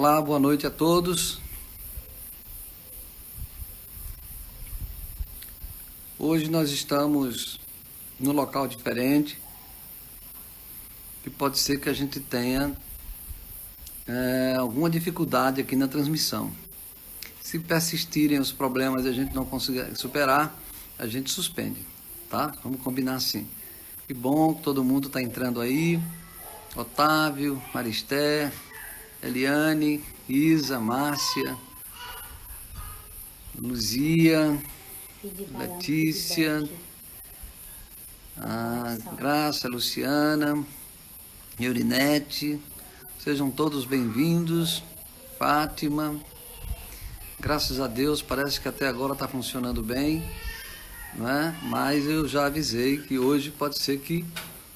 Olá, boa noite a todos. Hoje nós estamos num local diferente, que pode ser que a gente tenha alguma dificuldade aqui na transmissão. Se persistirem os problemas e a gente não conseguir superar, a gente suspende, tá? Vamos combinar assim. Que bom que todo mundo está entrando aí. Otávio, Maristé, Eliane, Isa, Márcia, Luzia, Letícia, a Graça, Luciana, Eurinete, sejam todos bem-vindos. Fátima, graças a Deus, parece que até agora está funcionando bem, né? Mas eu já avisei que hoje pode ser que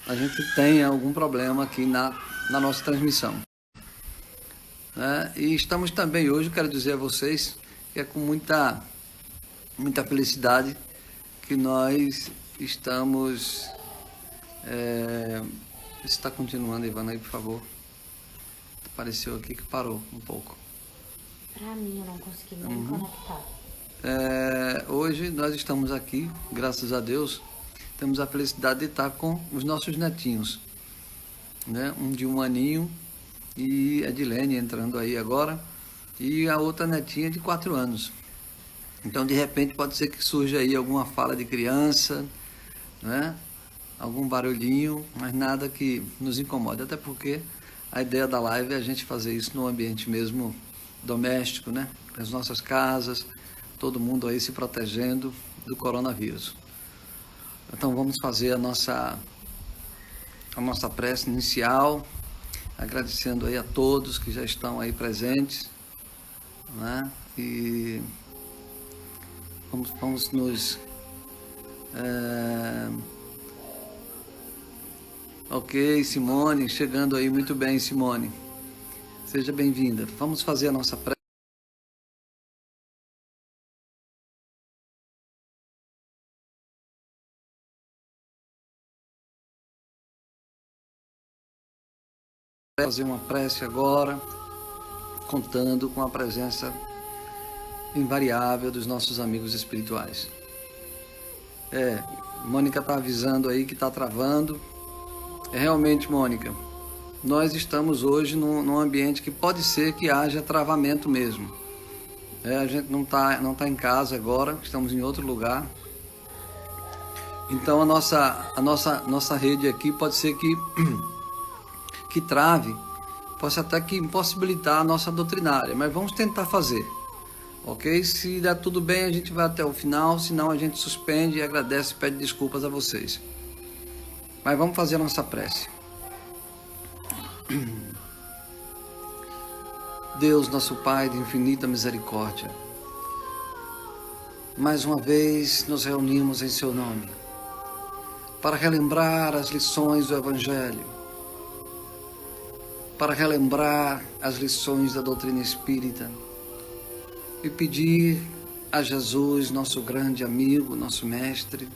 a gente tenha algum problema aqui na nossa transmissão. E estamos também hoje, quero dizer a vocês, que é com muita felicidade que nós estamos... Está continuando, Ivana, aí, por favor. Apareceu aqui que parou um pouco. Para mim, eu não consegui nem me conectar. Hoje nós estamos aqui, graças a Deus, temos a felicidade de estar com os nossos netinhos, né? Um de 1 aninho e a Edilene entrando aí agora, e a outra netinha de 4 anos. Então, de repente, pode ser que surja aí alguma fala de criança, né? Algum barulhinho, mas nada que nos incomode, até porque a ideia da live é a gente fazer isso no ambiente mesmo doméstico, né? Nas nossas casas, todo mundo aí se protegendo do coronavírus. Então, vamos fazer a nossa prece inicial, agradecendo aí a todos que já estão aí presentes, né? E vamos nos... Ok, Simone, chegando aí, muito bem, Simone. Seja bem-vinda. Vamos fazer a nossa prece. Fazer uma prece agora, contando com a presença invariável dos nossos amigos espirituais. Mônica está avisando aí que está travando. Realmente, Mônica, nós estamos hoje num ambiente que pode ser que haja travamento mesmo. A gente não tá em casa agora, estamos em outro lugar. Então a nossa rede aqui pode ser que trave, possa até que impossibilitar a nossa doutrinária, mas vamos tentar fazer, ok? Se der tudo bem, a gente vai até o final, senão a gente suspende e agradece e pede desculpas a vocês. Mas vamos fazer a nossa prece. Deus, nosso Pai de infinita misericórdia, mais uma vez nos reunimos em Seu nome, para relembrar as lições do Evangelho, para relembrar as lições da doutrina espírita e pedir a Jesus, nosso grande amigo, nosso mestre,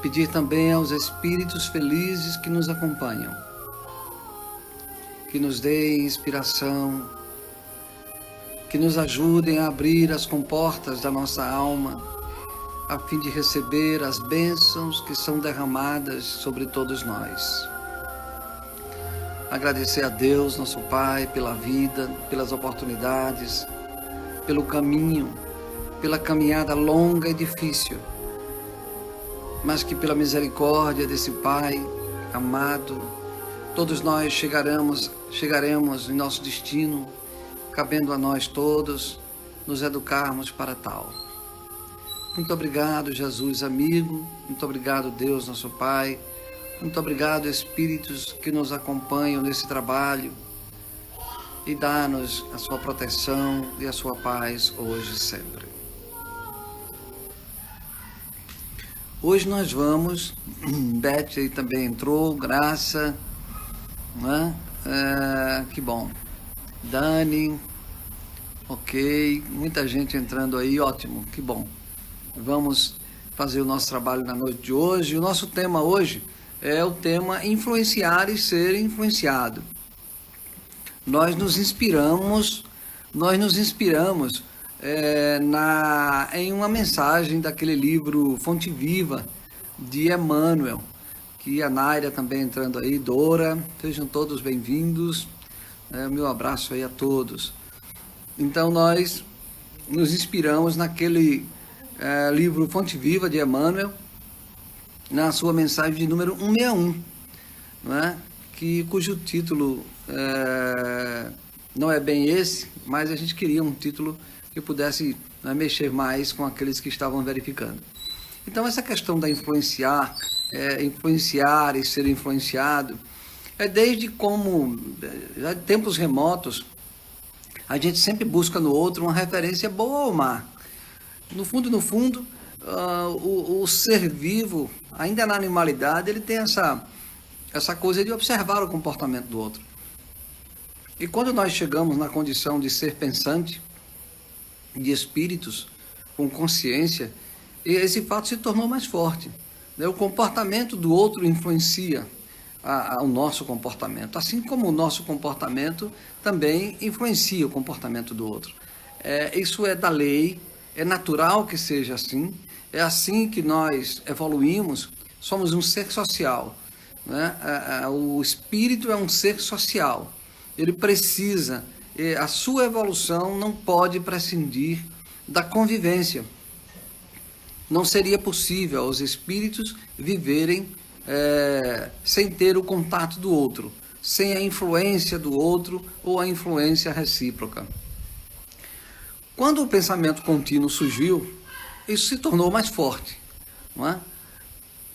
pedir também aos espíritos felizes que nos acompanham, que nos deem inspiração, que nos ajudem a abrir as comportas da nossa alma, a fim de receber as bênçãos que são derramadas sobre todos nós. Agradecer a Deus, nosso Pai, pela vida, pelas oportunidades, pelo caminho, pela caminhada longa e difícil, mas que pela misericórdia desse Pai amado, todos nós chegaremos em nosso destino, cabendo a nós todos nos educarmos para tal. Muito obrigado, Jesus amigo, muito obrigado, Deus nosso Pai, muito obrigado, Espíritos que nos acompanham nesse trabalho, e dá-nos a sua proteção e a sua paz hoje e sempre. Hoje nós vamos, Beth aí também entrou, Graça, né? Que bom. Dani, ok, muita gente entrando aí, ótimo, que bom. Vamos fazer o nosso trabalho na noite de hoje. O nosso tema hoje é o tema influenciar e ser influenciado. nós nos inspiramos em uma mensagem daquele livro Fonte Viva, de Emmanuel, que a Náira também entrando aí, Dora, sejam todos bem-vindos, meu abraço aí a todos. Então nós nos inspiramos naquele livro Fonte Viva de Emmanuel, na sua mensagem de número 161, não é? Cujo título não é bem esse, mas a gente queria um título que pudesse mexer mais com aqueles que estavam verificando. Então essa questão da influenciar e ser influenciado, desde como, já de tempos remotos, a gente sempre busca no outro uma referência boa ou má. No fundo, o ser vivo, ainda na animalidade, ele tem essa coisa de observar o comportamento do outro. E quando nós chegamos na condição de ser pensante, de espíritos, com consciência, esse fato se tornou mais forte. O comportamento do outro influencia o nosso comportamento, assim como o nosso comportamento também influencia o comportamento do outro. Isso é da lei, é natural que seja assim, é assim que nós evoluímos, somos um ser social, né? O espírito é um ser social, ele precisa, a sua evolução não pode prescindir da convivência. Não seria possível aos espíritos viverem sem ter o contato do outro, sem a influência do outro ou a influência recíproca. Quando o pensamento contínuo surgiu, isso se tornou mais forte, não é?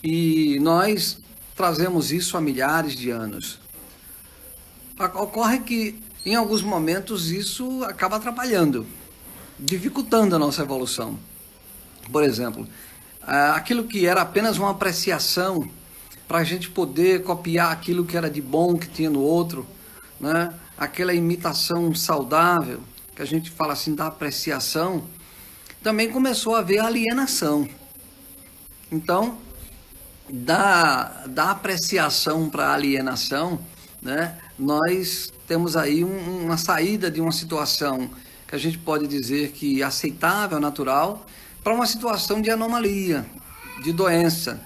E nós trazemos isso há milhares de anos. Ocorre que, em alguns momentos, isso acaba atrapalhando, dificultando a nossa evolução. Por exemplo, aquilo que era apenas uma apreciação, para a gente poder copiar aquilo que era de bom que tinha no outro, né? Aquela imitação saudável, que a gente fala assim da apreciação, também começou a haver alienação. Então, da apreciação para a alienação, né? Nós temos aí uma saída de uma situação que a gente pode dizer que aceitável, natural, para uma situação de anomalia, de doença,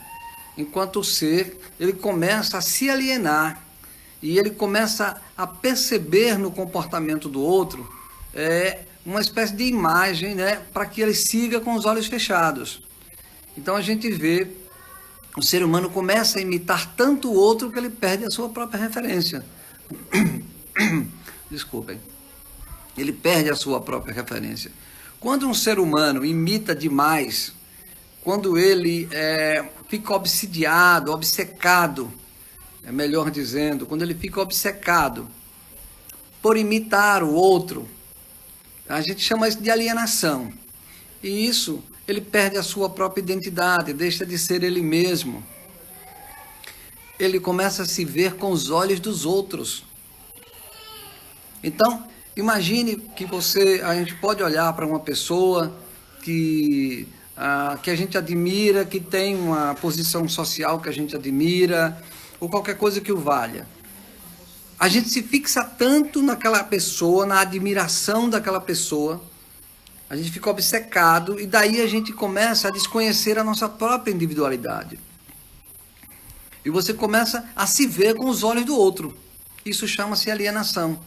enquanto o ser, ele começa a se alienar e ele começa a perceber no comportamento do outro uma espécie de imagem, né, para que ele siga com os olhos fechados. Então a gente vê, o ser humano começa a imitar tanto o outro que ele perde a sua própria referência. Desculpem. Ele perde a sua própria referência. Quando um ser humano imita demais, quando ele fica obsidiado, obcecado, melhor dizendo, quando ele fica obcecado por imitar o outro, a gente chama isso de alienação. E isso, ele perde a sua própria identidade, deixa de ser ele mesmo. Ele começa a se ver com os olhos dos outros. Então, imagine que a gente pode olhar para uma pessoa que a gente admira, que tem uma posição social que a gente admira, ou qualquer coisa que o valha. A gente se fixa tanto naquela pessoa, na admiração daquela pessoa, a gente fica obcecado e daí a gente começa a desconhecer a nossa própria individualidade. E você começa a se ver com os olhos do outro. Isso chama-se alienação.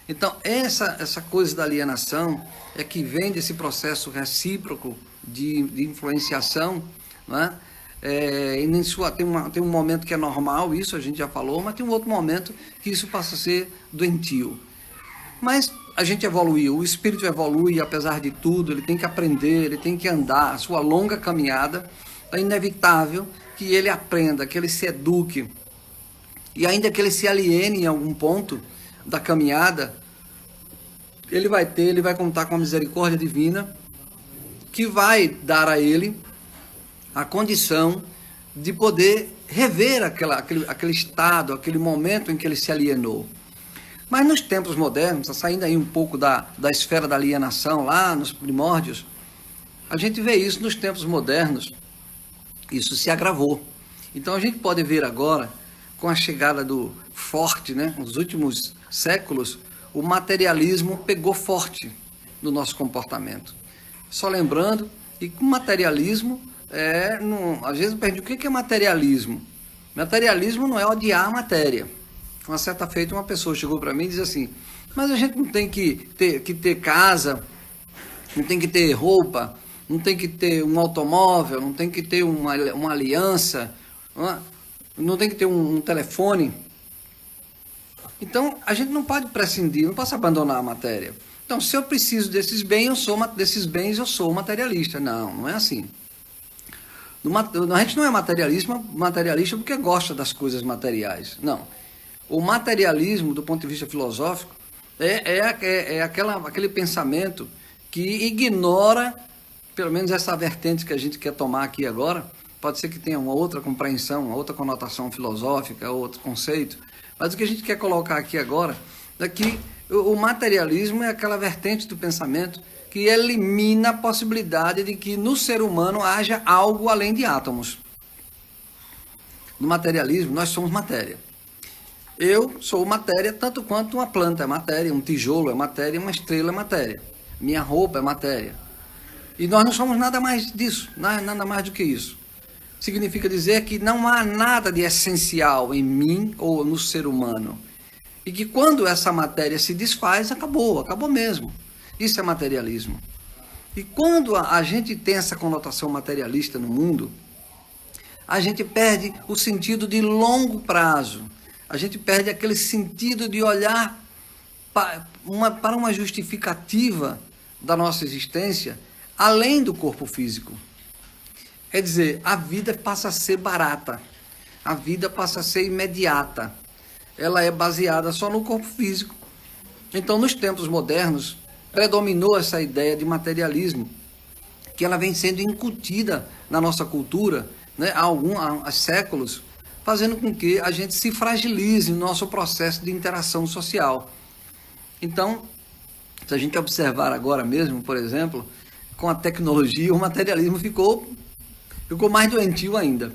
Então, essa coisa da alienação é que vem desse processo recíproco de influenciação, né? Tem um momento que é normal, isso a gente já falou, mas tem um outro momento que isso passa a ser doentio. Mas a gente evoluiu, o espírito evolui, apesar de tudo, ele tem que aprender, ele tem que andar, a sua longa caminhada, é inevitável que ele aprenda, que ele se eduque, e ainda que ele se aliene em algum ponto da caminhada, ele vai contar com a misericórdia divina, que vai dar a ele a condição de poder rever aquele estado, aquele momento em que ele se alienou. Mas nos tempos modernos, saindo aí um pouco da esfera da alienação, lá nos primórdios, a gente vê isso nos tempos modernos, isso se agravou. Então a gente pode ver agora, com a chegada do forte, né, nos últimos séculos, o materialismo pegou forte no nosso comportamento. Só lembrando que o materialismo às vezes eu pergunto, o que é materialismo? Materialismo não é odiar a matéria. Uma certa feita uma pessoa chegou para mim e disse assim, mas a gente não tem que ter casa, não tem que ter roupa, não tem que ter um automóvel, não tem que ter uma aliança, não tem que ter um telefone. Então, a gente não pode prescindir, não posso abandonar a matéria. Então, se eu preciso desses bens, eu sou materialista. Não, não é assim. A gente não é materialista porque gosta das coisas materiais. Não. O materialismo, do ponto de vista filosófico, aquele pensamento que ignora, pelo menos essa vertente que a gente quer tomar aqui agora. Pode ser que tenha uma outra compreensão, uma outra conotação filosófica, outro conceito. Mas o que a gente quer colocar aqui agora é que o materialismo é aquela vertente do pensamento que elimina a possibilidade de que no ser humano haja algo além de átomos. No materialismo, nós somos matéria. Eu sou matéria tanto quanto uma planta é matéria, um tijolo é matéria, uma estrela é matéria. Minha roupa é matéria. E nós não somos nada mais disso, nada mais do que isso. Significa dizer que não há nada de essencial em mim ou no ser humano. E que quando essa matéria se desfaz, acabou mesmo. Isso é materialismo. E quando a gente tem essa conotação materialista no mundo, a gente perde o sentido de longo prazo. A gente perde aquele sentido de olhar para uma justificativa da nossa existência além do corpo físico. Quer dizer, a vida passa a ser barata, a vida passa a ser imediata, ela é baseada só no corpo físico. Então, nos tempos modernos, predominou essa ideia de materialismo, que ela vem sendo incutida na nossa cultura, né, há séculos, fazendo com que a gente se fragilize no nosso processo de interação social. Então, se a gente observar agora mesmo, por exemplo, com a tecnologia, o materialismo ficou mais doentio ainda.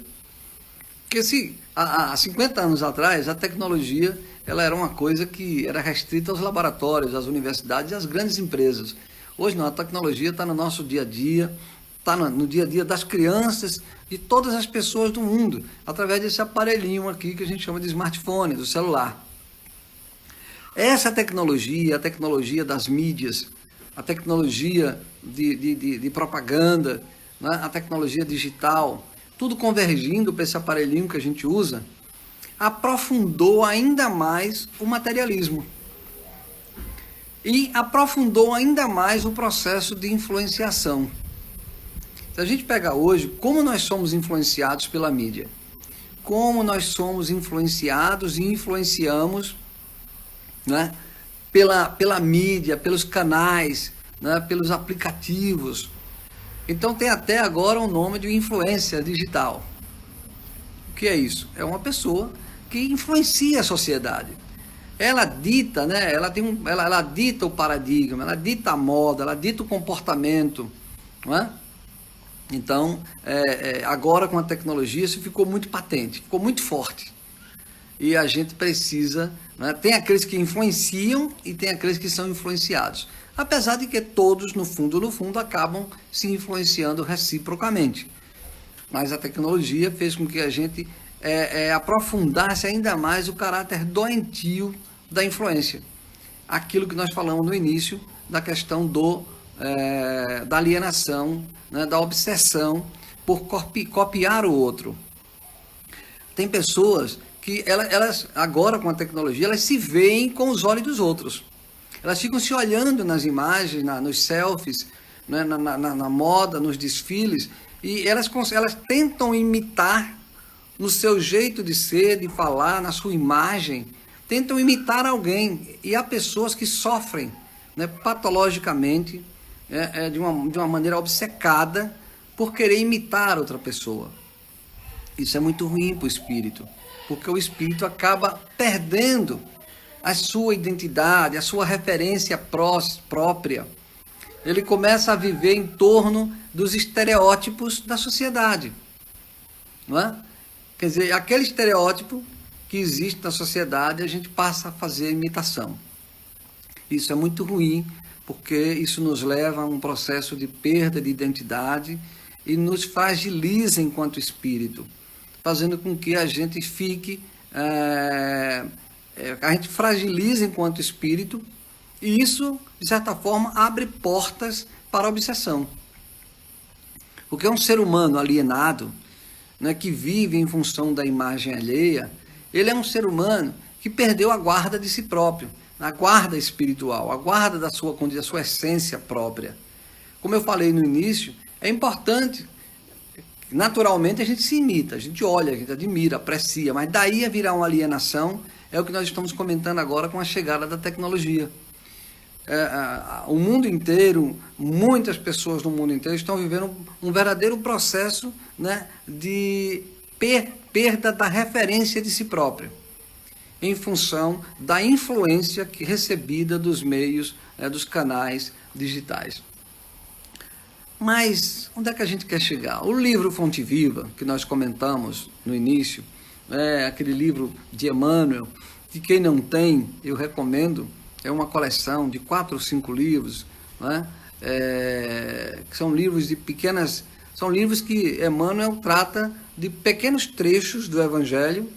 Porque há 50 anos atrás, a tecnologia ela era uma coisa que era restrita aos laboratórios, às universidades e às grandes empresas. Hoje não, a tecnologia está no nosso dia a dia, está no dia a dia das crianças, de todas as pessoas do mundo, através desse aparelhinho aqui que a gente chama de smartphone, do celular. Essa tecnologia, a tecnologia das mídias, a tecnologia de propaganda, né, a tecnologia digital, tudo convergindo para esse aparelhinho que a gente usa, aprofundou ainda mais o materialismo. E aprofundou ainda mais o processo de influenciação. Se a gente pegar hoje, como nós somos influenciados pela mídia, como nós somos influenciados e influenciamos, né, pela mídia, pelos canais, né, pelos aplicativos. Então tem até agora o nome de influência digital. O que é isso? É uma pessoa que influencia a sociedade. Ela dita, né, ela dita o paradigma, ela dita a moda, ela dita o comportamento, não é? Então, agora com a tecnologia isso ficou muito patente, ficou muito forte. E a gente precisa, né, tem aqueles que influenciam e tem aqueles que são influenciados. Apesar de que todos, no fundo, acabam se influenciando reciprocamente. Mas a tecnologia fez com que a gente aprofundasse ainda mais o caráter doentio da influência. Aquilo que nós falamos no início da questão da alienação, né, da obsessão por copiar o outro. Tem pessoas que elas agora com a tecnologia, elas se veem com os olhos dos outros. Elas ficam se olhando nas imagens, nos selfies, né, na moda, nos desfiles, e elas tentam imitar no seu jeito de ser, de falar, na sua imagem, tentam imitar alguém. E há pessoas que sofrem, né, patologicamente, de uma maneira obcecada, por querer imitar outra pessoa. Isso é muito ruim para o espírito, porque o espírito acaba perdendo a sua identidade, a sua referência própria. Ele começa a viver em torno dos estereótipos da sociedade. Não é? Quer dizer, aquele estereótipo que existe na sociedade, a gente passa a fazer imitação. Isso é muito ruim, porque isso nos leva a um processo de perda de identidade e nos fragiliza enquanto espírito, fazendo com que a gente fique, a gente fragiliza enquanto espírito, e isso, de certa forma, abre portas para a obsessão. Porque um ser humano alienado, né, que vive em função da imagem alheia, ele é um ser humano que perdeu a guarda de si próprio, a guarda espiritual, a guarda da sua essência própria. Como eu falei no início, é importante, naturalmente a gente se imita, a gente olha, a gente admira, aprecia, mas daí a virar uma alienação é o que nós estamos comentando agora com a chegada da tecnologia. O mundo inteiro, muitas pessoas no mundo inteiro estão vivendo um verdadeiro processo, né, de perda da referência de si próprio, em função da influência recebida dos meios, dos canais digitais. Mas onde é que a gente quer chegar? O livro Fonte Viva, que nós comentamos no início, aquele livro de Emmanuel, que quem não tem, eu recomendo. É uma coleção de 4 ou 5 livros, né? Que são livros de pequenas... São livros que Emmanuel trata de pequenos trechos do Evangelho,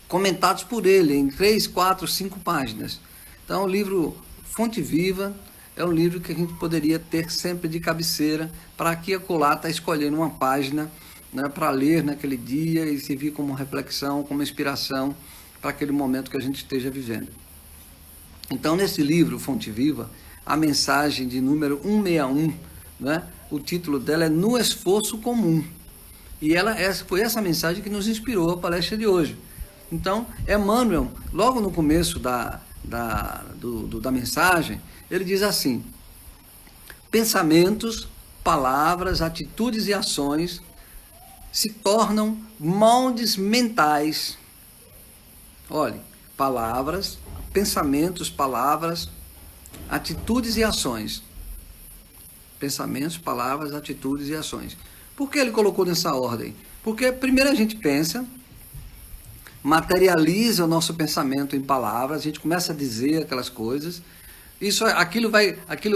comentados por ele em 3, 4, 5 páginas. Então, o livro Fonte Viva é um livro que a gente poderia ter sempre de cabeceira, para aqui e acolá estar escolhendo uma página, né, para ler naquele dia e servir como reflexão, como inspiração para aquele momento que a gente esteja vivendo. Então, nesse livro, Fonte Viva, a mensagem de número 161, né, o título dela é No Esforço Comum. E foi essa mensagem que nos inspirou a palestra de hoje. Então, Emmanuel, logo no começo da mensagem, ele diz assim: pensamentos, palavras, atitudes e ações se tornam moldes mentais. Olhe, pensamentos, palavras, atitudes e ações. Pensamentos, palavras, atitudes e ações. Por que ele colocou nessa ordem? Porque primeiro a gente pensa, materializa o nosso pensamento em palavras, a gente começa a dizer aquelas coisas, aquilo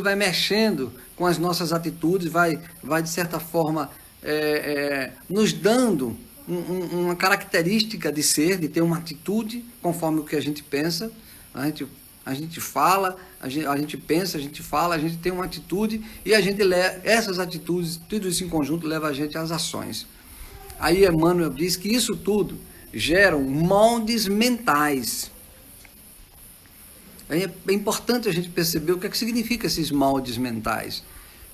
vai mexendo com as nossas atitudes, vai de certa forma nos dando uma característica de ser, de ter uma atitude conforme o que a gente pensa. A gente fala, a gente pensa, a gente fala, a gente tem uma atitude e a gente essas atitudes, tudo isso em conjunto leva a gente às ações. Aí Emmanuel diz que isso tudo geram moldes mentais. É importante a gente perceber o que significa esses moldes mentais.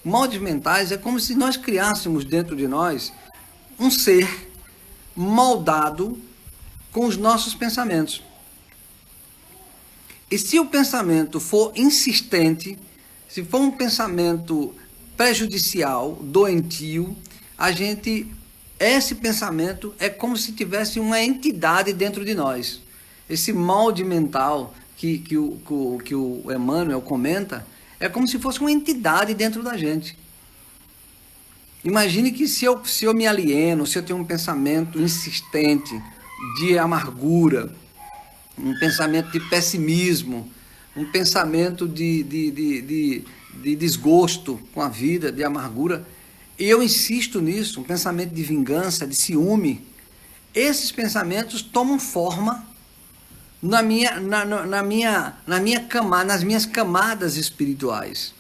Moldes mentais é como se nós criássemos dentro de nós um ser moldado com os nossos pensamentos. E se o pensamento for insistente, se for um pensamento prejudicial, doentio, esse pensamento é como se tivesse uma entidade dentro de nós. Esse molde mental que o Emmanuel comenta é como se fosse uma entidade dentro da gente. Imagine que se eu me alieno, se eu tenho um pensamento insistente de amargura, um pensamento de pessimismo, um pensamento de desgosto com a vida, de amargura, e eu insisto nisso, um pensamento de vingança, de ciúme, esses pensamentos tomam forma nas minhas camadas espirituais.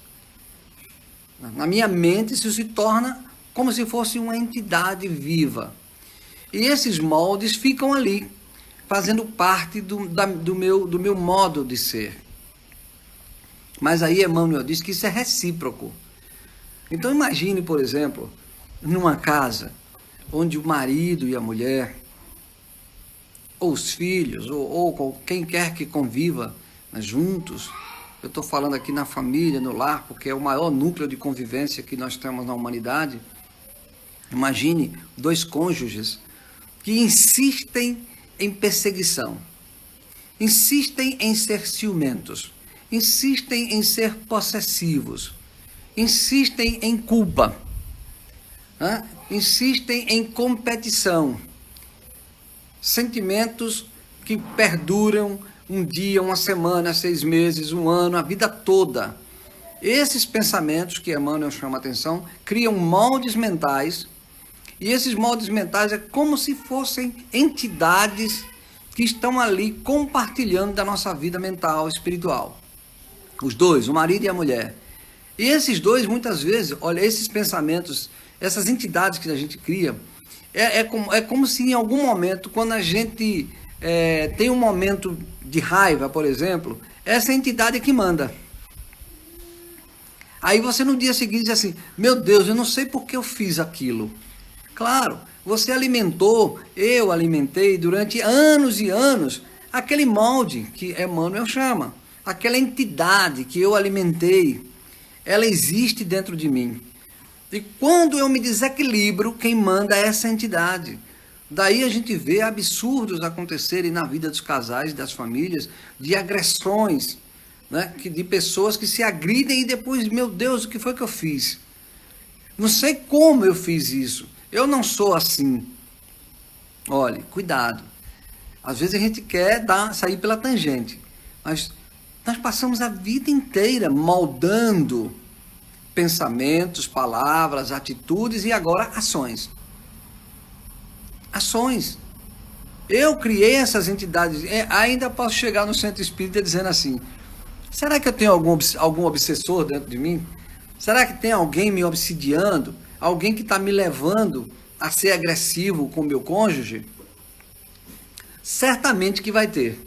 Na minha mente, isso se torna como se fosse uma entidade viva. E esses moldes ficam ali, fazendo parte do meu modo de ser. Mas aí Emmanuel diz que isso é recíproco. Então imagine, por exemplo, numa casa onde o marido e a mulher, ou os filhos, ou quem quer que conviva, né, juntos. Eu estou falando aqui na família, no lar, porque é o maior núcleo de convivência que nós temos na humanidade. Imagine 2 cônjuges que insistem em perseguição, insistem em ser ciumentos, insistem em ser possessivos, insistem em culpa, insistem em competição, sentimentos que perduram um dia, uma semana, 6 meses, um ano, a vida toda. Esses pensamentos que Emmanuel chama a atenção criam moldes mentais, e esses moldes mentais é como se fossem entidades que estão ali compartilhando da nossa vida mental, espiritual. Os dois, o marido e a mulher. E esses dois, muitas vezes, olha, esses pensamentos, essas entidades que a gente cria, é como se em algum momento, quando a gente tem um momento de raiva, por exemplo, essa entidade é que manda. Aí você no dia seguinte diz assim, meu Deus, eu não sei por que eu fiz aquilo. Claro, você alimentou, eu alimentei durante anos e anos aquele molde que Emmanuel chama, aquela entidade que eu alimentei, ela existe dentro de mim. E quando eu me desequilibro, quem manda é essa entidade. Daí a gente vê absurdos acontecerem na vida dos casais, das famílias, de agressões, né? De pessoas que se agridem e depois, meu Deus, o que foi que eu fiz? Não sei como eu fiz isso. Eu não sou assim. Olhe, cuidado. Às vezes a gente quer sair pela tangente, mas nós passamos a vida inteira moldando pensamentos, palavras, atitudes e agora ações. Ações. Eu criei essas entidades. Ainda posso chegar no centro espírita dizendo assim, será que eu tenho algum obsessor dentro de mim? Será que tem alguém me obsidiando? Alguém que está me levando a ser agressivo com meu cônjuge? Certamente que vai ter.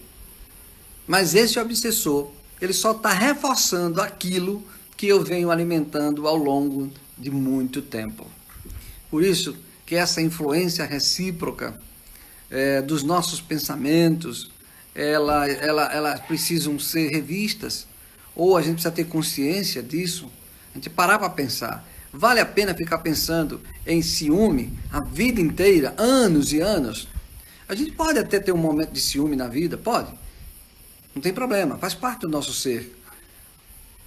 Mas esse obsessor, ele só está reforçando aquilo que eu venho alimentando ao longo de muito tempo. Por isso que essa influência recíproca dos nossos pensamentos, elas precisam ser revistas, ou a gente precisa ter consciência disso, a gente parar para pensar. Vale a pena ficar pensando em ciúme a vida inteira, anos e anos? A gente pode até ter um momento de ciúme na vida, pode. Não tem problema, faz parte do nosso ser.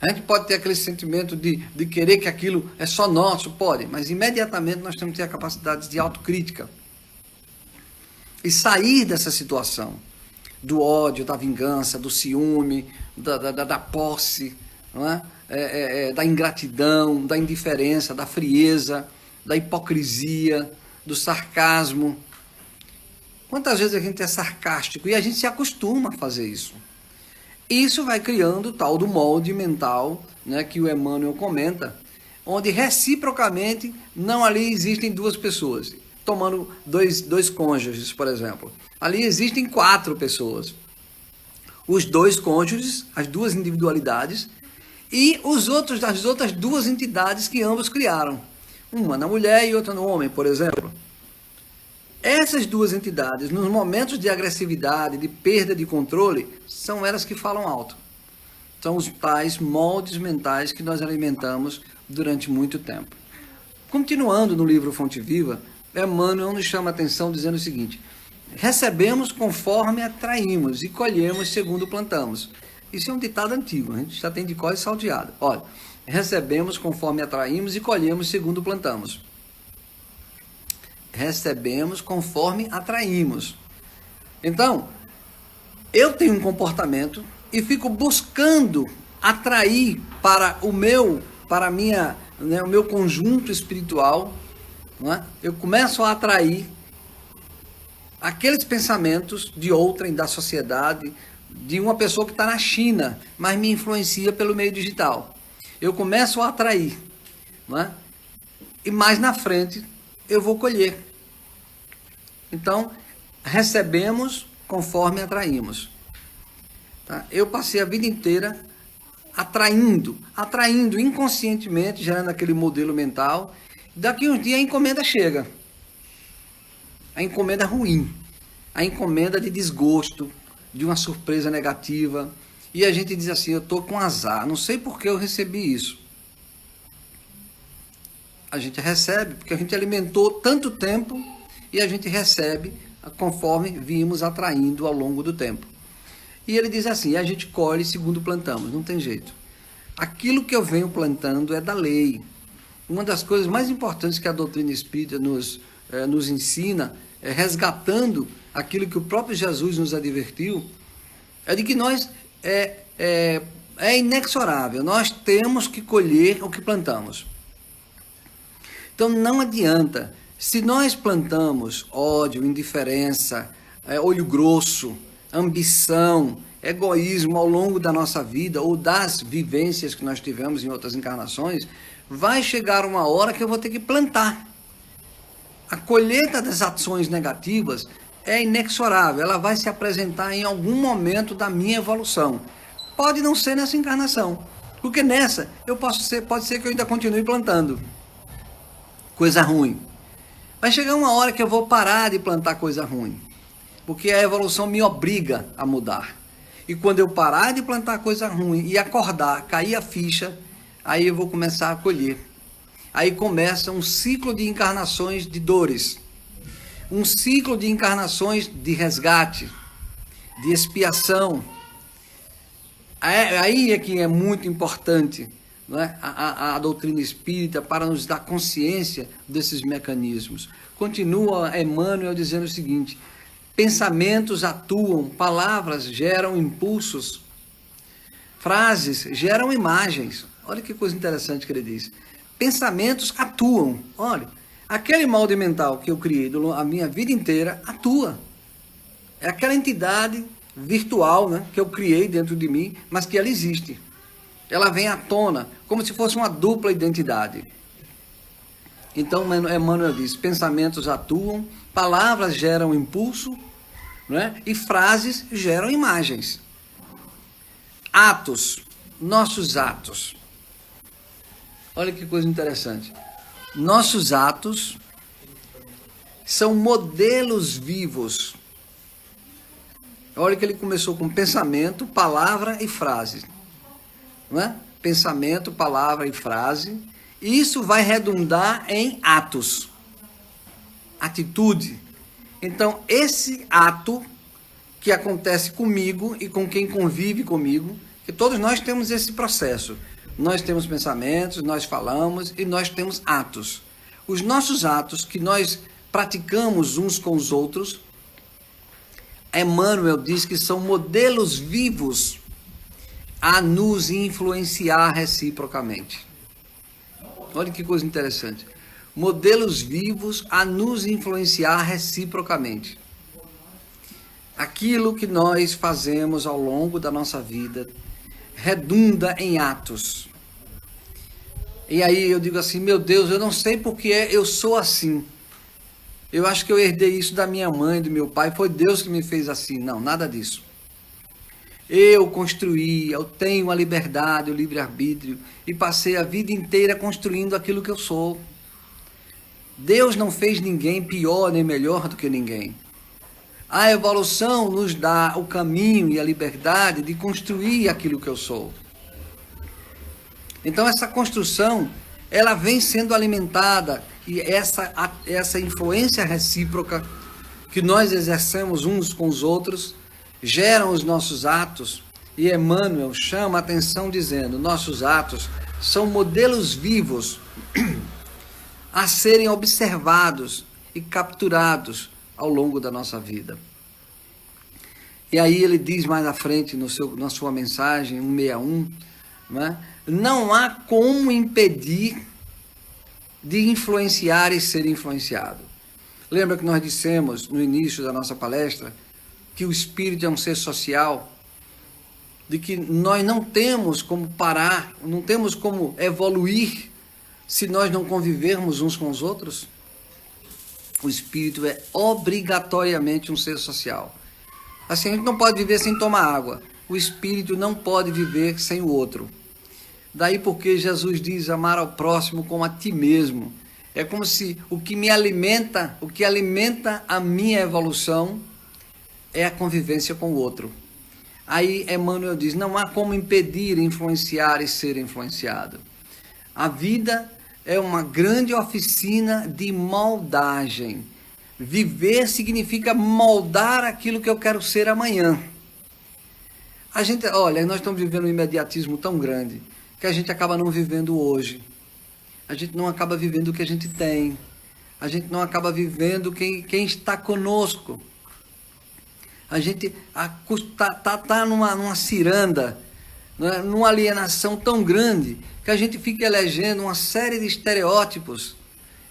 A gente pode ter aquele sentimento de querer que aquilo é só nosso, pode, mas imediatamente nós temos que ter a capacidade de autocrítica e sair dessa situação, do ódio, da vingança, do ciúme, da posse, não é? Da ingratidão, da indiferença, da frieza, da hipocrisia, do sarcasmo. Quantas vezes a gente é sarcástico e a gente se acostuma a fazer isso? Isso vai criando o tal do molde mental, né, que o Emmanuel comenta, onde reciprocamente não ali existem duas pessoas, tomando dois cônjuges, por exemplo. Ali existem 4 pessoas. Os 2 cônjuges, as 2 individualidades, e as outras 2 entidades que ambos criaram. Uma na mulher e outra no homem, por exemplo. Essas 2 entidades, nos momentos de agressividade, de perda de controle, são elas que falam alto. São os tais moldes mentais que nós alimentamos durante muito tempo. Continuando no livro Fonte Viva, Emmanuel nos chama a atenção dizendo o seguinte, recebemos conforme atraímos e colhemos segundo plantamos. Isso é um ditado antigo, a gente já tem de cor e salteado. Olha, recebemos conforme atraímos e colhemos segundo plantamos. Recebemos conforme atraímos. Então, eu tenho um comportamento e fico buscando atrair para o meu conjunto espiritual, não é? Eu começo a atrair aqueles pensamentos de outrem, da sociedade, de uma pessoa que está na China, mas me influencia pelo meio digital. Eu começo a atrair, não é? E mais na frente eu vou colher. Então, recebemos conforme atraímos. Tá? Eu passei a vida inteira atraindo inconscientemente, gerando aquele modelo mental. Daqui uns dias a encomenda chega. A encomenda ruim. A encomenda de desgosto, de uma surpresa negativa. E a gente diz assim, eu estou com azar, não sei por que eu recebi isso. A gente recebe, porque a gente alimentou tanto tempo e a gente recebe conforme vimos atraindo ao longo do tempo. E ele diz assim, a gente colhe segundo plantamos, não tem jeito. Aquilo que eu venho plantando é da lei. Uma das coisas mais importantes que a doutrina espírita nos ensina, resgatando aquilo que o próprio Jesus nos advertiu, é de que nós é inexorável, nós temos que colher o que plantamos. Então não adianta, se nós plantamos ódio, indiferença, olho grosso, ambição, egoísmo ao longo da nossa vida ou das vivências que nós tivemos em outras encarnações, vai chegar uma hora que eu vou ter que plantar. A colheita das ações negativas é inexorável, ela vai se apresentar em algum momento da minha evolução. Pode não ser nessa encarnação, porque nessa pode ser que eu ainda continue plantando coisa ruim. Vai chegar uma hora que eu vou parar de plantar coisa ruim, porque a evolução me obriga a mudar. E quando eu parar de plantar coisa ruim e acordar, cair a ficha, aí eu vou começar a colher. Aí começa um ciclo de encarnações de dores, um ciclo de encarnações de resgate, de expiação. Aí é que é muito importante, né, a doutrina espírita para nos dar consciência desses mecanismos. Continua Emmanuel dizendo o seguinte: pensamentos atuam, palavras geram impulsos, frases geram imagens. Olha que coisa interessante que ele diz. Pensamentos atuam. Olha, aquele molde mental que eu criei a minha vida inteira atua. É aquela entidade virtual, né, que eu criei dentro de mim, mas que ela existe. Ela vem à tona, como se fosse uma dupla identidade. Então, Emmanuel diz, pensamentos atuam, palavras geram impulso, né, e frases geram imagens. Atos, nossos atos. Olha que coisa interessante. Nossos atos são modelos vivos. Olha que ele começou com pensamento, palavra e frase. Não é? Pensamento, palavra e frase. E isso vai redundar em atos. Atitude. Então, esse ato que acontece comigo e com quem convive comigo, que todos nós temos esse processo. Nós temos pensamentos, nós falamos e nós temos atos. Os nossos atos que nós praticamos uns com os outros, Emmanuel diz que são modelos vivos a nos influenciar reciprocamente. Olha que coisa interessante. Modelos vivos a nos influenciar reciprocamente. Aquilo que nós fazemos ao longo da nossa vida redunda em atos. E aí eu digo assim, meu Deus, eu não sei porque eu sou assim. Eu acho que eu herdei isso da minha mãe, do meu pai, foi Deus que me fez assim. Não, nada disso. Eu construí, eu tenho a liberdade, o livre-arbítrio e passei a vida inteira construindo aquilo que eu sou. Deus não fez ninguém pior nem melhor do que ninguém. A evolução nos dá o caminho e a liberdade de construir aquilo que eu sou. Então essa construção, ela vem sendo alimentada e essa influência recíproca que nós exercemos uns com os outros, geram os nossos atos. E Emmanuel chama a atenção dizendo, nossos atos são modelos vivos a serem observados e capturados ao longo da nossa vida. E aí ele diz mais à frente na sua mensagem 161, né? Não há como impedir de influenciar e ser influenciado. Lembra que nós dissemos no início da nossa palestra que o espírito é um ser social, de que nós não temos como parar, não temos como evoluir se nós não convivermos uns com os outros? O espírito é obrigatoriamente um ser social. Assim, a gente não pode viver sem tomar água. O espírito não pode viver sem o outro. Daí porque Jesus diz amar ao próximo como a ti mesmo. É como se o que alimenta a minha evolução é a convivência com o outro. Aí Emmanuel diz, não há como impedir, influenciar e ser influenciado. A vida é uma grande oficina de moldagem. Viver significa moldar aquilo que eu quero ser amanhã. Olha, nós estamos vivendo um imediatismo tão grande que a gente acaba não vivendo hoje. A gente não acaba vivendo o que a gente tem. A gente não acaba vivendo quem está conosco. A gente tá numa ciranda, né, numa alienação tão grande, que a gente fica elegendo uma série de estereótipos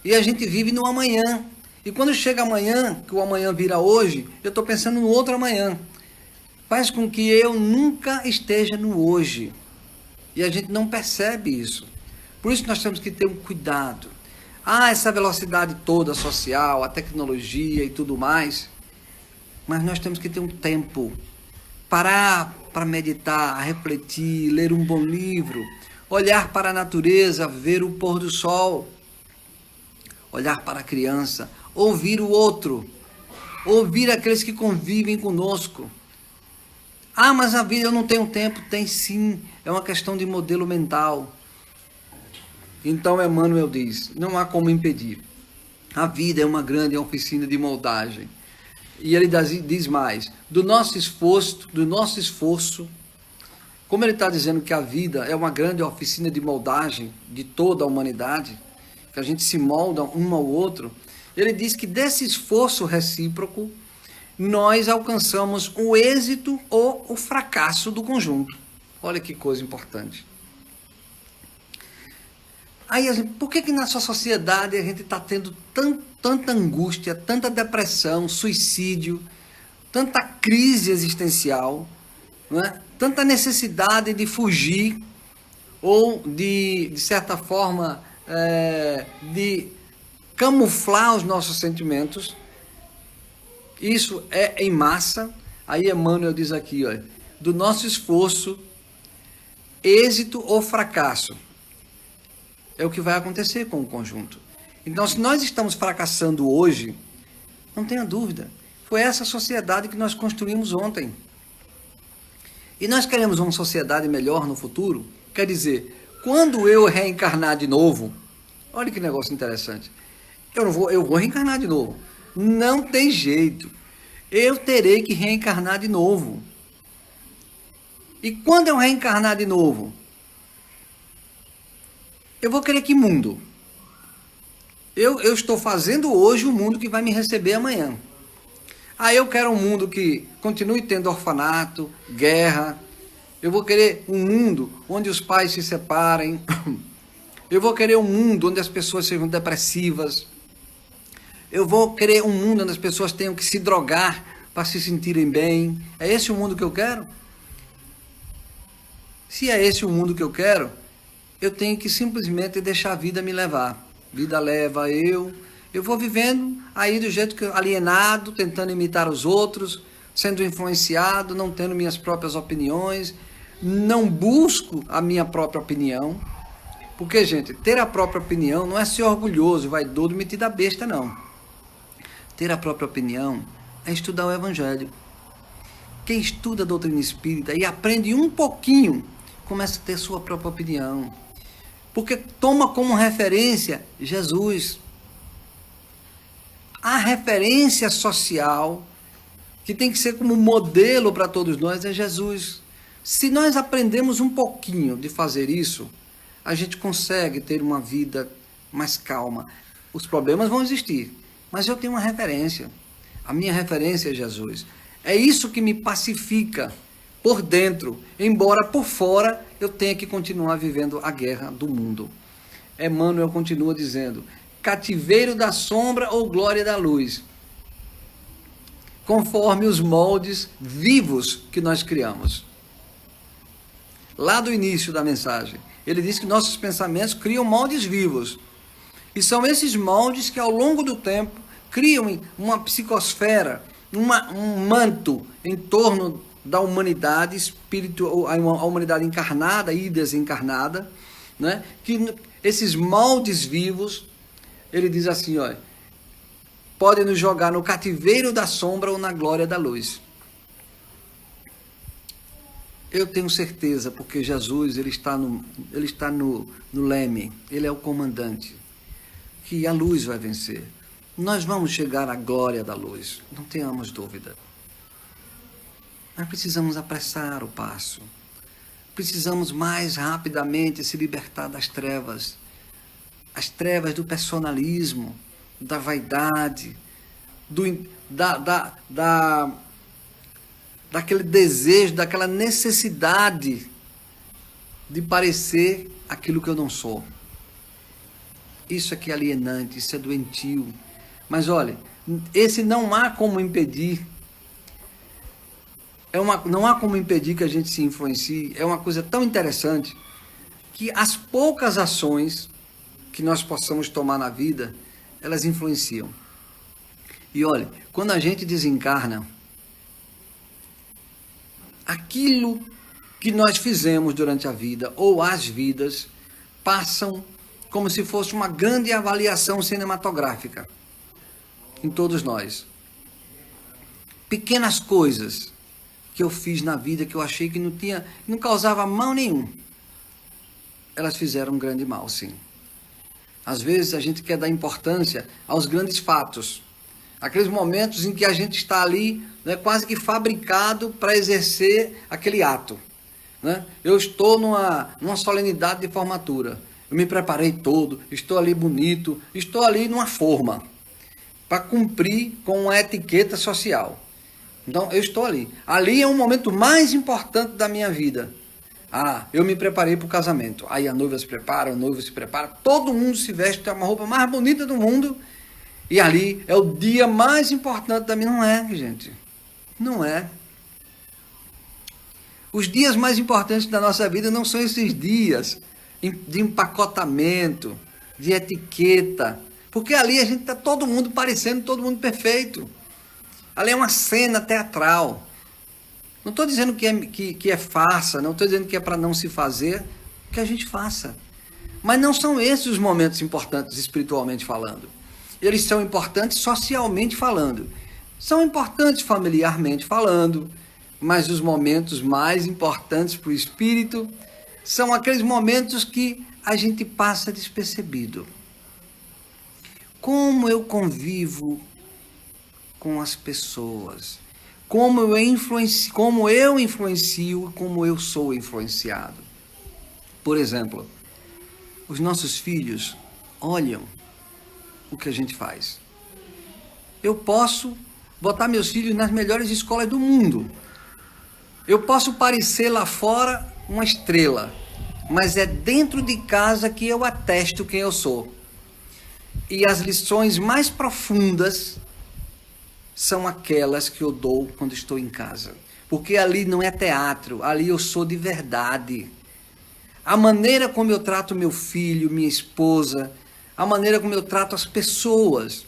e a gente vive no amanhã. E quando chega amanhã, que o amanhã vira hoje, eu estou pensando no outro amanhã. Faz com que eu nunca esteja no hoje. E a gente não percebe isso. Por isso nós temos que ter um cuidado. Essa velocidade toda social, a tecnologia e tudo mais, mas nós temos que ter um tempo, parar para meditar, refletir, ler um bom livro, olhar para a natureza, ver o pôr do sol, olhar para a criança, ouvir o outro, ouvir aqueles que convivem conosco. Mas a vida eu não tenho tempo. Tem sim, é uma questão de modelo mental. Então Emmanuel diz, não há como impedir. A vida é uma grande oficina de moldagem. E ele diz mais, do nosso esforço, como ele está dizendo que a vida é uma grande oficina de moldagem de toda a humanidade, que a gente se molda um ao outro, ele diz que desse esforço recíproco, nós alcançamos o êxito ou o fracasso do conjunto. Olha que coisa importante. Aí, por que nessa sociedade a gente está tendo tanta angústia, tanta depressão, suicídio, tanta crise existencial, né? Tanta necessidade de fugir ou de certa forma, de camuflar os nossos sentimentos? Isso é em massa. Aí Emmanuel diz aqui, ó, do nosso esforço, êxito ou fracasso é o que vai acontecer com o conjunto. Então, se nós estamos fracassando hoje, não tenha dúvida, foi essa sociedade que nós construímos ontem. E nós queremos uma sociedade melhor no futuro. Quer dizer, quando eu reencarnar de novo, olha que negócio interessante, eu vou reencarnar de novo. Não tem jeito. Eu terei que reencarnar de novo. E quando eu reencarnar de novo, eu vou querer que mundo? Eu estou fazendo hoje o mundo que vai me receber amanhã. Eu quero um mundo que continue tendo orfanato, guerra. Eu vou querer um mundo onde os pais se separem. Eu vou querer um mundo onde as pessoas sejam depressivas. Eu vou querer um mundo onde as pessoas tenham que se drogar para se sentirem bem. É esse o mundo que eu quero? Se é esse o mundo que eu quero, eu tenho que simplesmente deixar a vida me levar. Vida leva eu vou vivendo aí do jeito que alienado, tentando imitar os outros, sendo influenciado, não tendo minhas próprias opiniões, não busco a minha própria opinião. Porque, gente, ter a própria opinião não é ser orgulhoso, vaidoso, metido a besta, não. Ter a própria opinião é estudar o Evangelho. Quem estuda a doutrina espírita e aprende um pouquinho, começa a ter sua própria opinião. Porque toma como referência Jesus. A referência social, que tem que ser como modelo para todos nós, é Jesus. Se nós aprendemos um pouquinho de fazer isso, a gente consegue ter uma vida mais calma. Os problemas vão existir, mas eu tenho uma referência. A minha referência é Jesus. É isso que me pacifica por dentro, embora por fora eu tenha que continuar vivendo a guerra do mundo. Emmanuel continua dizendo, cativeiro da sombra ou glória da luz, conforme os moldes vivos que nós criamos. Lá do início da mensagem, ele diz que nossos pensamentos criam moldes vivos. E são esses moldes que ao longo do tempo criam uma psicosfera, um manto em torno da humanidade, espírito, a humanidade encarnada e desencarnada, né? Que esses moldes vivos, ele diz assim, ó, podem nos jogar no cativeiro da sombra ou na glória da luz. Eu tenho certeza, porque Jesus ele está no leme, ele é o comandante, que a luz vai vencer. Nós vamos chegar à glória da luz, não tenhamos dúvida. Nós precisamos apressar o passo. Precisamos mais rapidamente se libertar das trevas. As trevas do personalismo, da vaidade, daquele desejo, daquela necessidade de parecer aquilo que eu não sou. Isso é que é alienante, isso é doentio. Mas olha, esse não há como impedir. Não há como impedir que a gente se influencie. É uma coisa tão interessante que as poucas ações que nós possamos tomar na vida, elas influenciam. E olha, quando a gente desencarna, aquilo que nós fizemos durante a vida, ou as vidas, passam como se fosse uma grande avaliação cinematográfica em todos nós. Pequenas coisas que eu fiz na vida, que eu achei que não causava mal nenhum, elas fizeram um grande mal, sim. Às vezes a gente quer dar importância aos grandes fatos, aqueles momentos em que a gente está ali, né, quase que fabricado para exercer aquele ato. Né? Eu estou numa solenidade de formatura, eu me preparei todo, estou ali bonito, estou ali numa forma, para cumprir com uma etiqueta social. Então, eu estou ali. Ali é o momento mais importante da minha vida. Eu me preparei para o casamento. Aí a noiva se prepara, o noivo se prepara, todo mundo se veste, tem uma roupa mais bonita do mundo, e ali é o dia mais importante da minha. Não é, gente. Não é. Os dias mais importantes da nossa vida não são esses dias de empacotamento, de etiqueta, porque ali a gente está todo mundo parecendo, todo mundo perfeito. Ali é uma cena teatral. Não estou dizendo que é farsa, não estou dizendo que é para não se fazer, que a gente faça. Mas não são esses os momentos importantes espiritualmente falando. Eles são importantes socialmente falando. São importantes familiarmente falando, mas os momentos mais importantes para o espírito são aqueles momentos que a gente passa despercebido. Como eu convivo com as pessoas, como eu influencio, como eu sou influenciado. Por exemplo, os nossos filhos olham o que a gente faz. Eu posso botar meus filhos nas melhores escolas do mundo. Eu posso parecer lá fora uma estrela, mas é dentro de casa que eu atesto quem eu sou. E as lições mais profundas são aquelas que eu dou quando estou em casa. Porque ali não é teatro, ali eu sou de verdade. A maneira como eu trato meu filho, minha esposa, a maneira como eu trato as pessoas.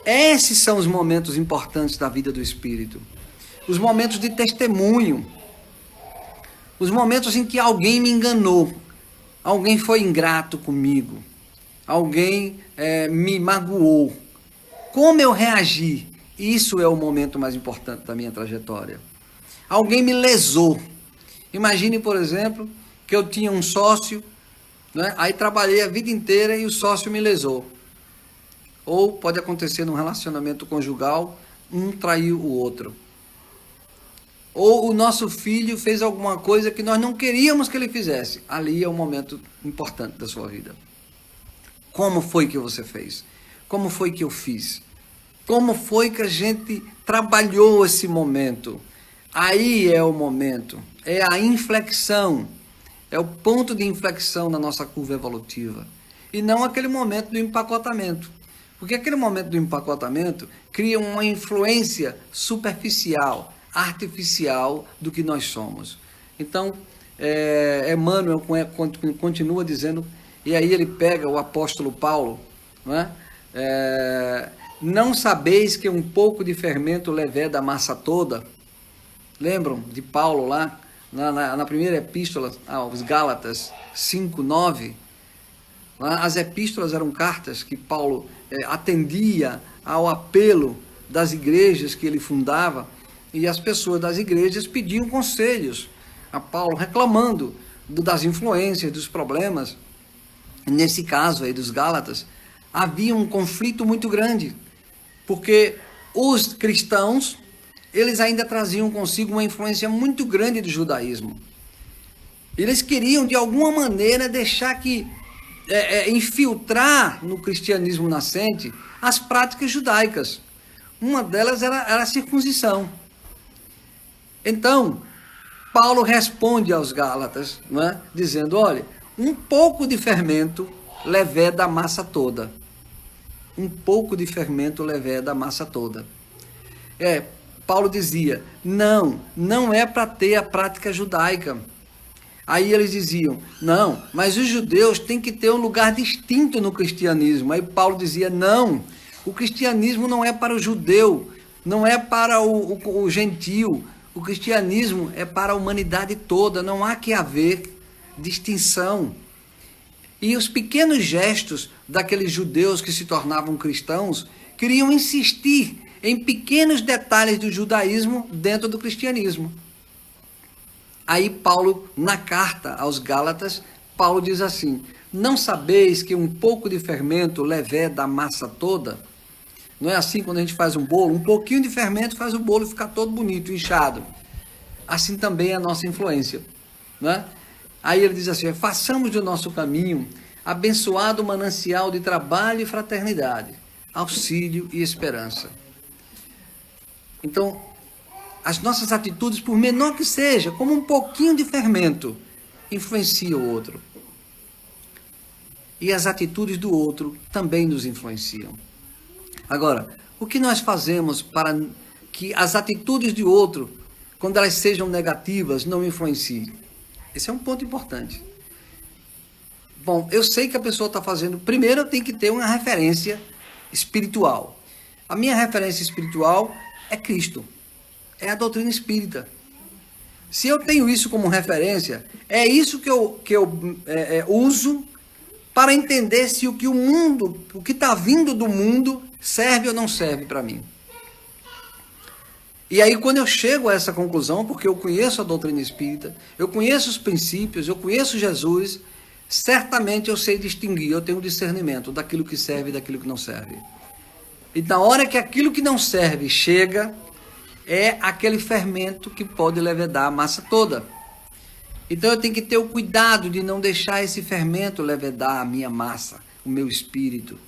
Esses são os momentos importantes da vida do espírito. Os momentos de testemunho. Os momentos em que alguém me enganou. Alguém foi ingrato comigo. Alguém me magoou. Como eu reagi? Isso é o momento mais importante da minha trajetória. Alguém me lesou. Imagine, por exemplo, que eu tinha um sócio, né? Aí trabalhei a vida inteira e o sócio me lesou. Ou pode acontecer num relacionamento conjugal, um traiu o outro. Ou o nosso filho fez alguma coisa que nós não queríamos que ele fizesse. Ali é um momento importante da sua vida. Como foi que você fez? Como foi que eu fiz? Como foi que a gente trabalhou esse momento? Aí é o momento, é a inflexão, é o ponto de inflexão na nossa curva evolutiva. E não aquele momento do empacotamento. Porque aquele momento do empacotamento cria uma influência superficial, artificial do que nós somos. Então, Emmanuel continua dizendo, e aí ele pega o apóstolo Paulo, não é? Não sabeis que um pouco de fermento leveda a massa toda? Lembram de Paulo lá, na primeira epístola aos Gálatas 5:9? As epístolas eram cartas que Paulo atendia ao apelo das igrejas que ele fundava, e as pessoas das igrejas pediam conselhos a Paulo, reclamando das influências, dos problemas. Nesse caso aí dos Gálatas, havia um conflito muito grande, porque os cristãos, eles ainda traziam consigo uma influência muito grande do judaísmo. Eles queriam, de alguma maneira, deixar que, infiltrar no cristianismo nascente as práticas judaicas. Uma delas era a circuncisão. Então, Paulo responde aos Gálatas, não é? Dizendo, olha, um pouco de fermento leveda a massa toda. Um pouco de fermento leveda a massa toda. Paulo dizia, não é para ter a prática judaica. Aí eles diziam, não, mas os judeus têm que ter um lugar distinto no cristianismo. Aí Paulo dizia, não, o cristianismo não é para o judeu, não é para o gentio, o cristianismo é para a humanidade toda, não há que haver distinção. E os pequenos gestos daqueles judeus que se tornavam cristãos queriam insistir em pequenos detalhes do judaísmo dentro do cristianismo. Aí Paulo, na carta aos Gálatas, Paulo diz assim, não sabeis que um pouco de fermento leveda a massa toda? Não é assim quando a gente faz um bolo? Um pouquinho de fermento faz o bolo ficar todo bonito, inchado. Assim também é a nossa influência. Não é? Aí ele diz assim, façamos do nosso caminho abençoado manancial de trabalho e fraternidade, auxílio e esperança. Então, as nossas atitudes, por menor que seja, como um pouquinho de fermento, influenciam o outro. E as atitudes do outro também nos influenciam. Agora, o que nós fazemos para que as atitudes do outro, quando elas sejam negativas, não influenciem? Esse é um ponto importante. Bom, eu sei que a pessoa está fazendo... Primeiro, eu tenho que ter uma referência espiritual. A minha referência espiritual é Cristo. É a doutrina espírita. Se eu tenho isso como referência, é isso que eu uso para entender se o que o mundo, o que está vindo do mundo, serve ou não serve para mim. E aí, quando eu chego a essa conclusão, porque eu conheço a doutrina espírita, eu conheço os princípios, eu conheço Jesus, certamente eu sei distinguir, eu tenho um discernimento daquilo que serve e daquilo que não serve. E na hora que aquilo que não serve chega, é aquele fermento que pode levedar a massa toda. Então eu tenho que ter o cuidado de não deixar esse fermento levedar a minha massa, o meu espírito.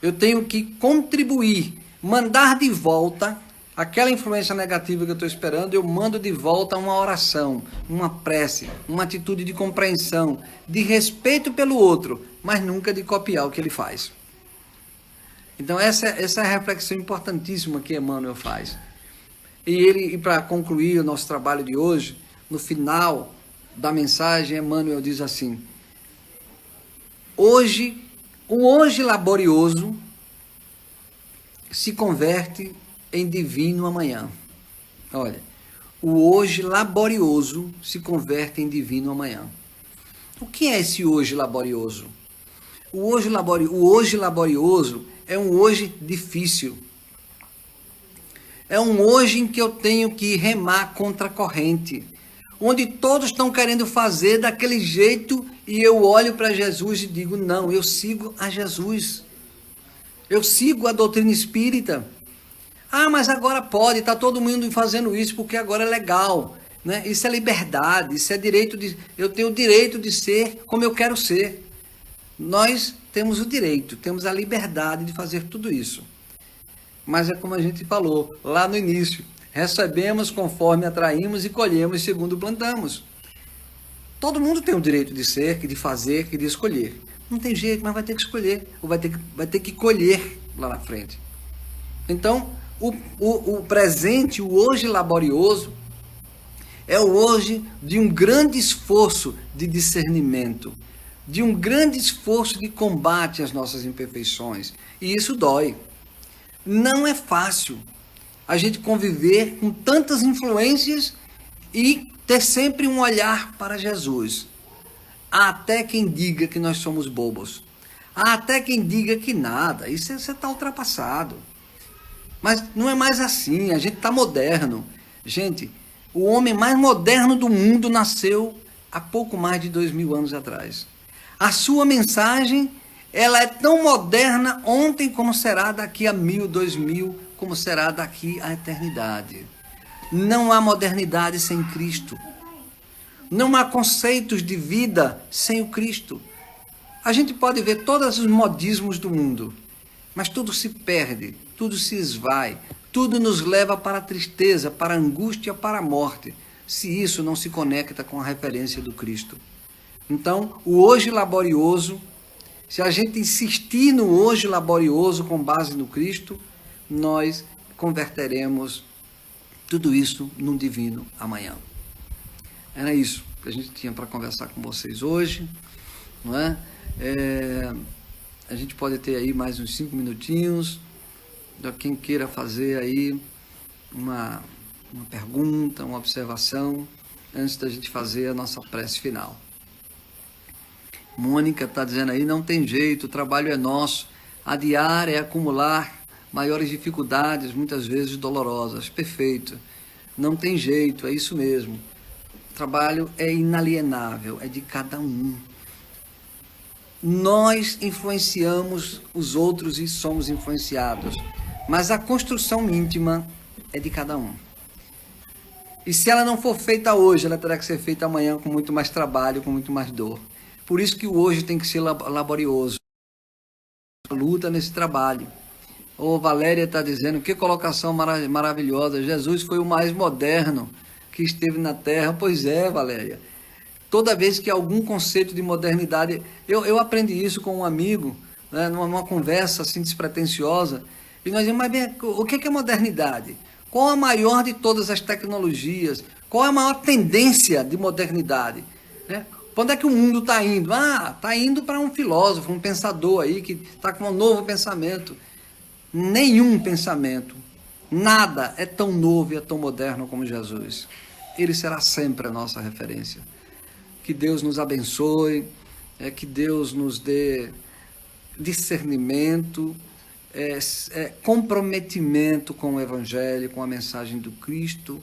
Eu tenho que contribuir, mandar de volta aquela influência negativa que eu estou esperando, eu mando de volta uma oração, uma prece, uma atitude de compreensão, de respeito pelo outro, mas nunca de copiar o que ele faz. Então essa é a reflexão importantíssima que Emmanuel faz. E para concluir o nosso trabalho de hoje, no final da mensagem, Emmanuel diz assim, o hoje laborioso se converte em divino amanhã. Olha, o hoje laborioso se converte em divino amanhã. O que é esse hoje laborioso? O hoje laborioso é um hoje difícil. É um hoje em que eu tenho que remar contra a corrente, onde todos estão querendo fazer daquele jeito e eu olho para Jesus e digo, não, eu sigo a Jesus. Eu sigo a doutrina espírita. Ah, mas agora pode, está todo mundo fazendo isso porque agora é legal, né? Isso é liberdade, isso é direito de... Eu tenho o direito de ser como eu quero ser. Nós temos o direito, temos a liberdade de fazer tudo isso. Mas é como a gente falou lá no início, recebemos conforme atraímos e colhemos segundo plantamos. Todo mundo tem o direito de ser, de fazer, de escolher. Não tem jeito, mas vai ter que escolher, ou vai ter que colher lá na frente. Então, o presente, o hoje laborioso, é o hoje de um grande esforço de discernimento, de um grande esforço de combate às nossas imperfeições. E isso dói. Não é fácil a gente conviver com tantas influências e ter sempre um olhar para Jesus. Há até quem diga que nós somos bobos. Há até quem diga que nada, isso você está ultrapassado. Mas não é mais assim, a gente está moderno. Gente, o homem mais moderno do mundo nasceu há pouco mais de 2000 anos atrás. A sua mensagem, ela é tão moderna ontem como será daqui a 1000, 2000, como será daqui à eternidade. Não há modernidade sem Cristo. Não há conceitos de vida sem o Cristo. A gente pode ver todos os modismos do mundo, mas tudo se perde, tudo se esvai, Tudo nos leva para a tristeza, para a angústia, para a morte, se isso não se conecta com a referência do Cristo. Então, o hoje laborioso, se a gente insistir no hoje laborioso com base no Cristo, nós converteremos tudo isso num divino amanhã. Era isso que a gente tinha para conversar com vocês hoje, não é? A gente pode ter aí mais uns 5 minutinhos, quem queira fazer aí uma pergunta, uma observação, antes da gente fazer a nossa prece final. Mônica está dizendo aí, não tem jeito, o trabalho é nosso, adiar é acumular maiores dificuldades, muitas vezes dolorosas. Perfeito, não tem jeito, é isso mesmo. O trabalho é inalienável, é de cada um. Nós influenciamos os outros e somos influenciados, mas a construção íntima é de cada um. E se ela não for feita hoje, ela terá que ser feita amanhã com muito mais trabalho, com muito mais dor. Por isso que o hoje tem que ser laborioso. Luta nesse trabalho. Valéria está dizendo, que colocação maravilhosa. Jesus foi o mais moderno que esteve na Terra. Pois é, Valéria. Toda vez que algum conceito de modernidade... Eu aprendi isso com um amigo, né, numa conversa assim despretensiosa. E nós dizemos, mas bem, o que é modernidade? Qual a maior de todas as tecnologias? Qual é a maior tendência de modernidade? Né? Para onde é que o mundo está indo? Está indo para um filósofo, um pensador aí que está com um novo pensamento. Nenhum pensamento, nada é tão novo e é tão moderno como Jesus. Ele será sempre a nossa referência. Que Deus nos abençoe, que Deus nos dê discernimento, comprometimento com o Evangelho, com a mensagem do Cristo,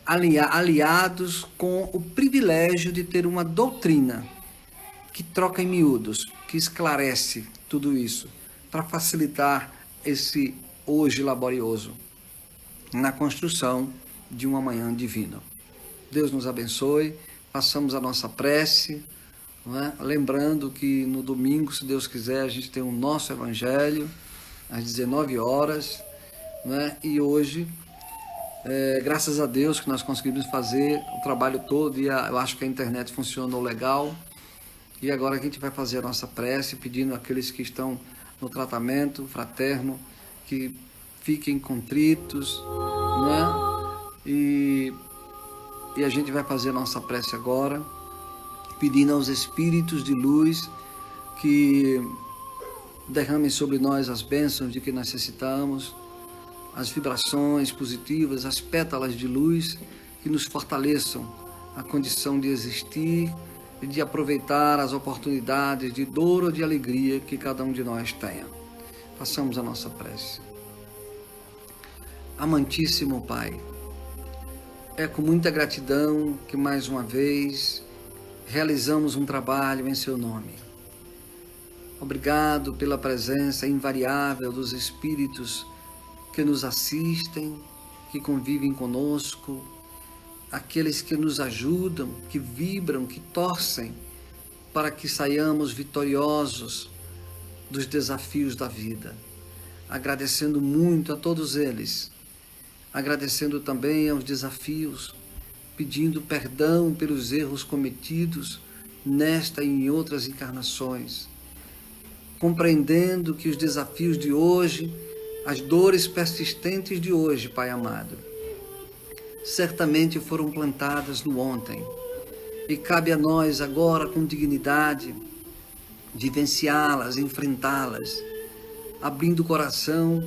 aliados com o privilégio de ter uma doutrina que troca em miúdos, que esclarece tudo isso, para facilitar esse hoje laborioso na construção de um amanhã divino. Deus nos abençoe, façamos a nossa prece, não é? Lembrando que no domingo, se Deus quiser, a gente tem o nosso Evangelho, às 19 horas, não é? E hoje, graças a Deus que nós conseguimos fazer o trabalho todo, e eu acho que a internet funcionou legal, e agora a gente vai fazer a nossa prece, pedindo àqueles que estão no tratamento fraterno, que fiquem contritos, né? E a gente vai fazer a nossa prece agora, pedindo aos Espíritos de luz que derramem sobre nós as bênçãos de que necessitamos, as vibrações positivas, as pétalas de luz que nos fortaleçam a condição de existir e de aproveitar as oportunidades de dor ou de alegria que cada um de nós tenha. Façamos a nossa prece. Amantíssimo Pai, é com muita gratidão que mais uma vez realizamos um trabalho em Seu nome. Obrigado pela presença invariável dos Espíritos que nos assistem, que convivem conosco, aqueles que nos ajudam, que vibram, que torcem para que saiamos vitoriosos dos desafios da vida. Agradecendo muito a todos eles, agradecendo também aos desafios, pedindo perdão pelos erros cometidos nesta e em outras encarnações, compreendendo que os desafios de hoje, as dores persistentes de hoje, Pai amado, certamente foram plantadas no ontem, e cabe a nós agora, com dignidade, vivenciá-las, enfrentá-las, abrindo o coração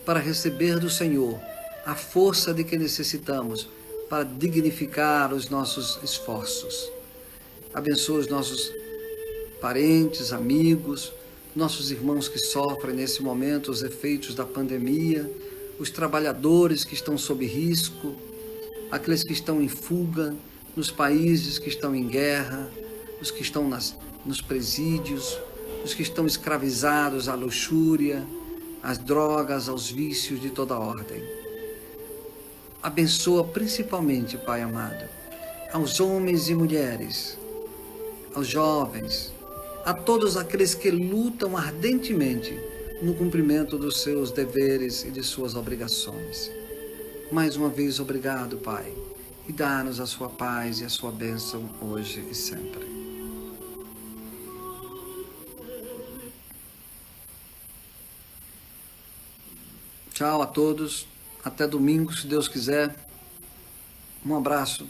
para receber do Senhor a força de que necessitamos para dignificar os nossos esforços. Abençoa os nossos parentes, amigos, nossos irmãos que sofrem nesse momento os efeitos da pandemia, os trabalhadores que estão sob risco, aqueles que estão em fuga, nos países que estão em guerra, os que estão nos presídios, os que estão escravizados à luxúria, às drogas, aos vícios de toda ordem. Abençoa principalmente, Pai amado, aos homens e mulheres, aos jovens, a todos aqueles que lutam ardentemente no cumprimento dos seus deveres e de suas obrigações. Mais uma vez, obrigado, Pai, e dá-nos a sua paz e a sua bênção hoje e sempre. Tchau a todos, até domingo, se Deus quiser. Um abraço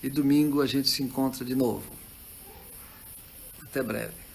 e domingo a gente se encontra de novo. Até breve.